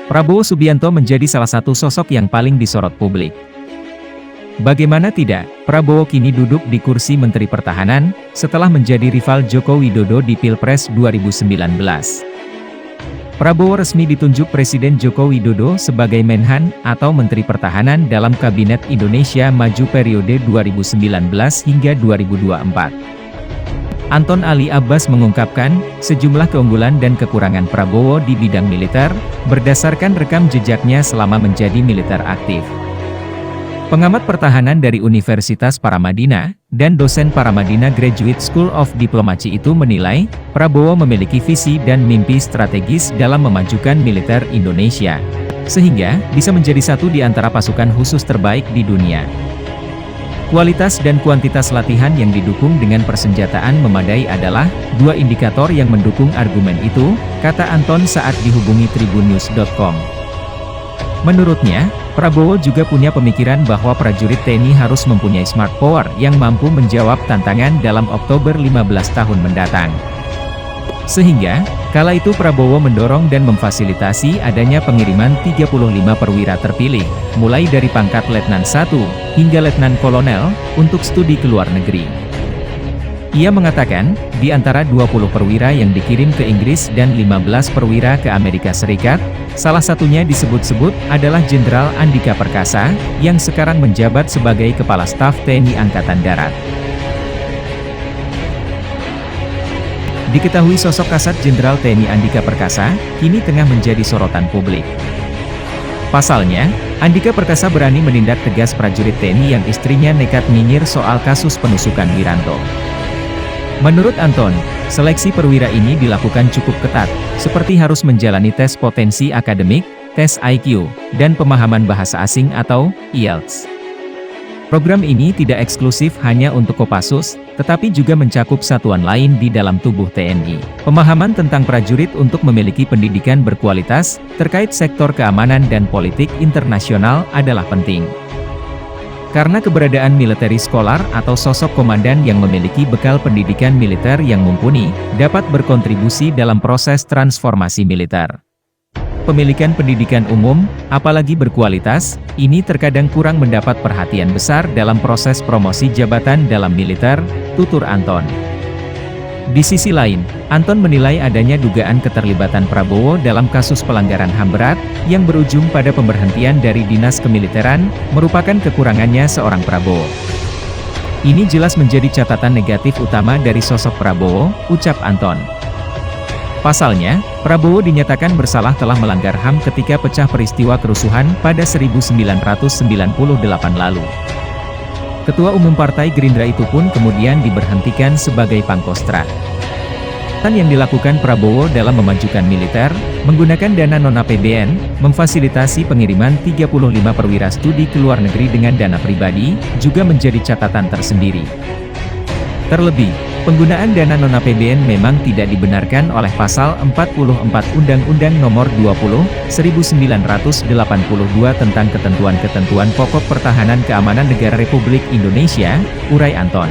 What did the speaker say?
Prabowo Subianto menjadi salah satu sosok yang paling disorot publik. Bagaimana tidak, Prabowo kini duduk di kursi Menteri Pertahanan, setelah menjadi rival Joko Widodo di Pilpres 2019. Prabowo resmi ditunjuk Presiden Joko Widodo sebagai Menhan, atau Menteri Pertahanan dalam Kabinet Indonesia Maju periode 2019 hingga 2024. Anton Ali Abbas mengungkapkan, sejumlah keunggulan dan kekurangan Prabowo di bidang militer, berdasarkan rekam jejaknya selama menjadi militer aktif. Pengamat pertahanan dari Universitas Paramadina, dan dosen Paramadina Graduate School of Diplomacy itu menilai, Prabowo memiliki visi dan mimpi strategis dalam memajukan militer Indonesia, sehingga bisa menjadi satu di antara pasukan khusus terbaik di dunia. Kualitas dan kuantitas latihan yang didukung dengan persenjataan memadai adalah dua indikator yang mendukung argumen itu, kata Anton saat dihubungi tribunnews.com. Menurutnya, Prabowo juga punya pemikiran bahwa prajurit TNI harus mempunyai smart power yang mampu menjawab tantangan dalam Oktober 15 tahun mendatang. Sehingga, kala itu Prabowo mendorong dan memfasilitasi adanya pengiriman 35 perwira terpilih, mulai dari pangkat Letnan 1, hingga Letnan Kolonel, untuk studi ke luar negeri. Ia mengatakan, di antara 20 perwira yang dikirim ke Inggris dan 15 perwira ke Amerika Serikat, salah satunya disebut-sebut adalah Jenderal Andika Perkasa, yang sekarang menjabat sebagai Kepala Staf TNI Angkatan Darat. Diketahui sosok kasat Jenderal TNI Andika Perkasa, kini tengah menjadi sorotan publik. Pasalnya, Andika Perkasa berani menindak tegas prajurit TNI yang istrinya nekat nyinyir soal kasus penusukan Wiranto. Menurut Anton, seleksi perwira ini dilakukan cukup ketat, seperti harus menjalani tes potensi akademik, tes IQ, dan pemahaman bahasa asing atau IELTS. Program ini tidak eksklusif hanya untuk Kopassus, tetapi juga mencakup satuan lain di dalam tubuh TNI. Pemahaman tentang prajurit untuk memiliki pendidikan berkualitas, terkait sektor keamanan dan politik internasional adalah penting. Karena keberadaan military scholar atau sosok komandan yang memiliki bekal pendidikan militer yang mumpuni, dapat berkontribusi dalam proses transformasi militer. Pemilikan pendidikan umum, apalagi berkualitas, ini terkadang kurang mendapat perhatian besar dalam proses promosi jabatan dalam militer, tutur Anton. Di sisi lain, Anton menilai adanya dugaan keterlibatan Prabowo dalam kasus pelanggaran HAM berat, yang berujung pada pemberhentian dari dinas kemiliteran, merupakan kekurangannya seorang Prabowo. Ini jelas menjadi catatan negatif utama dari sosok Prabowo, ucap Anton. Pasalnya, Prabowo dinyatakan bersalah telah melanggar HAM ketika pecah peristiwa kerusuhan pada 1998 lalu. Ketua Umum Partai Gerindra itu pun kemudian diberhentikan sebagai Pangkostrat. Yang dilakukan Prabowo dalam memajukan militer, menggunakan dana non-APBN, memfasilitasi pengiriman 35 perwira studi ke luar negeri dengan dana pribadi, juga menjadi catatan tersendiri. Terlebih, penggunaan dana non-APBN memang tidak dibenarkan oleh Pasal 44 Undang-Undang Nomor 20, 1982 tentang Ketentuan-Ketentuan Pokok Pertahanan Keamanan Negara Republik Indonesia, urai Anton.